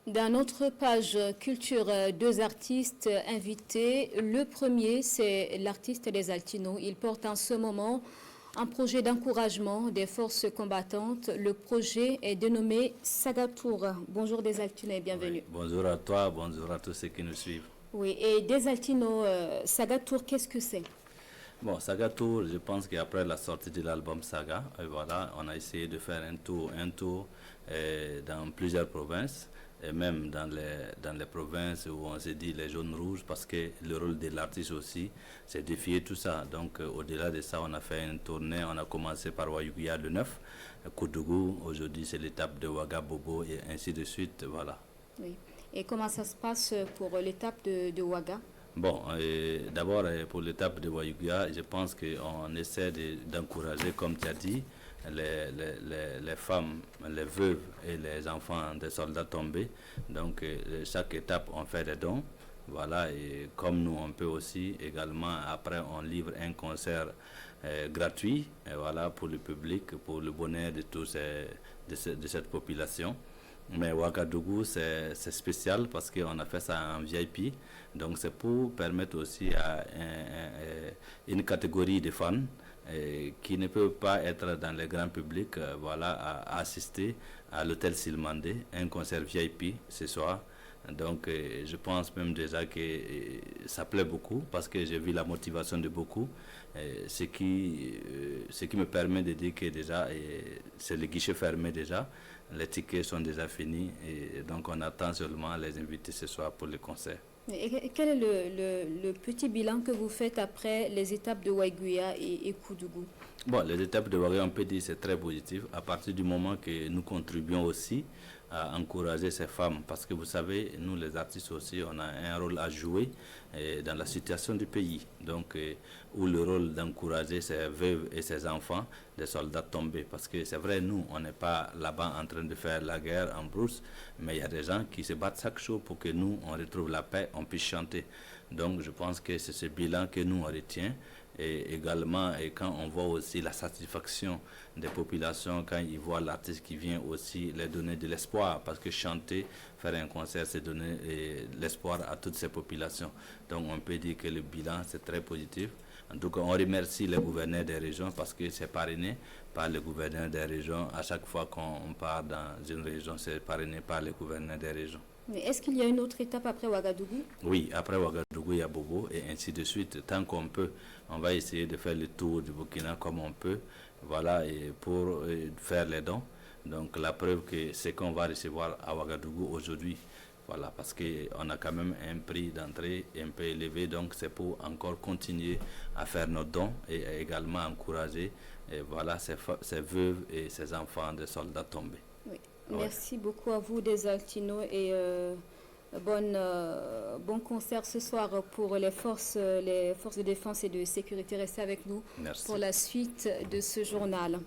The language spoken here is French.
Dans notre page culture, deux artistes invités. Le premier, c'est l'artiste des Altinos. Il porte en ce moment un projet d'encouragement des forces combattantes. Le projet est dénommé Sagatour. Bonjour des Altinos et bienvenue. Oui, bonjour à toi, bonjour à tous ceux qui nous suivent. Oui, et des Altinos, Sagatour, qu'est-ce que c'est? Bon, Saga Tour, je pense qu'après la sortie de l'album Saga, voilà, on a essayé de faire un tour dans plusieurs provinces, et même dans les provinces où on s'est dit les jaunes rouges, parce que le rôle de l'artiste aussi, c'est défier tout ça. Donc, au-delà de ça, on a fait une tournée, on a commencé par Wayuguya le 9, Koudougou, aujourd'hui c'est l'étape de Ouaga Bobo, et ainsi de suite, voilà. Oui. Et comment ça se passe pour l'étape de Ouaga? Bon, d'abord pour l'étape de Wayuguya, je pense qu'on essaie d'encourager, comme tu as dit, les femmes, les veuves et les enfants des soldats tombés. Donc chaque étape on fait des dons. Voilà, et comme nous on peut aussi également, après on livre un concert gratuit, et voilà, pour le public, pour le bonheur de tous de cette population. Mais Ouagadougou, c'est spécial parce qu'on a fait ça en VIP. Donc, c'est pour permettre aussi à une catégorie de fans qui ne peuvent pas être dans le grand public, voilà, à assister à l'hôtel Silmandé, un concert VIP ce soir. Donc, je pense même déjà que ça plaît beaucoup parce que j'ai vu la motivation de beaucoup, ce qui me permet de dire que déjà, c'est le guichet fermé déjà, les tickets sont déjà finis et donc on attend seulement les invités ce soir pour le concert. Et quel est le petit bilan que vous faites après les étapes de Waiguya et Koudougou? Bon, les étapes de Waguya, on peut dire c'est très positif à partir du moment que nous contribuons aussi à encourager ces femmes parce que vous savez, nous les artistes aussi, on a un rôle à jouer dans la situation du pays. Donc, où le rôle d'encourager ces veuves et ces enfants des soldats tombés. Parce que c'est vrai, nous, on n'est pas là-bas en train de faire la guerre en brousse, mais il y a des gens qui se battent chaque jour pour que nous, on retrouve la paix, on puisse chanter. Donc, je pense que c'est ce bilan que nous, on retient. Et également, et quand on voit aussi la satisfaction des populations, quand ils voient l'artiste qui vient aussi les donner de l'espoir, parce que chanter, faire un concert, c'est donner l'espoir à toutes ces populations. Donc on peut dire que le bilan, c'est très positif. En tout cas, on remercie les gouverneurs des régions parce que c'est parrainé par les gouverneurs des régions. À chaque fois qu'on part dans une région, c'est parrainé par les gouverneurs des régions. Mais est-ce qu'il y a une autre étape après Ouagadougou? Oui, après Ouagadougou, il y a Bobo et ainsi de suite. Tant qu'on peut, on va essayer de faire le tour du Burkina comme on peut, voilà, et pour faire les dons. Donc la preuve que c'est qu'on va recevoir à Ouagadougou aujourd'hui, voilà, parce qu'on a quand même un prix d'entrée un peu élevé, donc c'est pour encore continuer à faire nos dons et également encourager, et voilà, ces veuves et ces enfants de soldats tombés. Oui. Merci beaucoup à vous des Altinos et bon concert ce soir pour les forces de défense et de sécurité. Restez avec nous. Merci. Pour la suite de ce journal.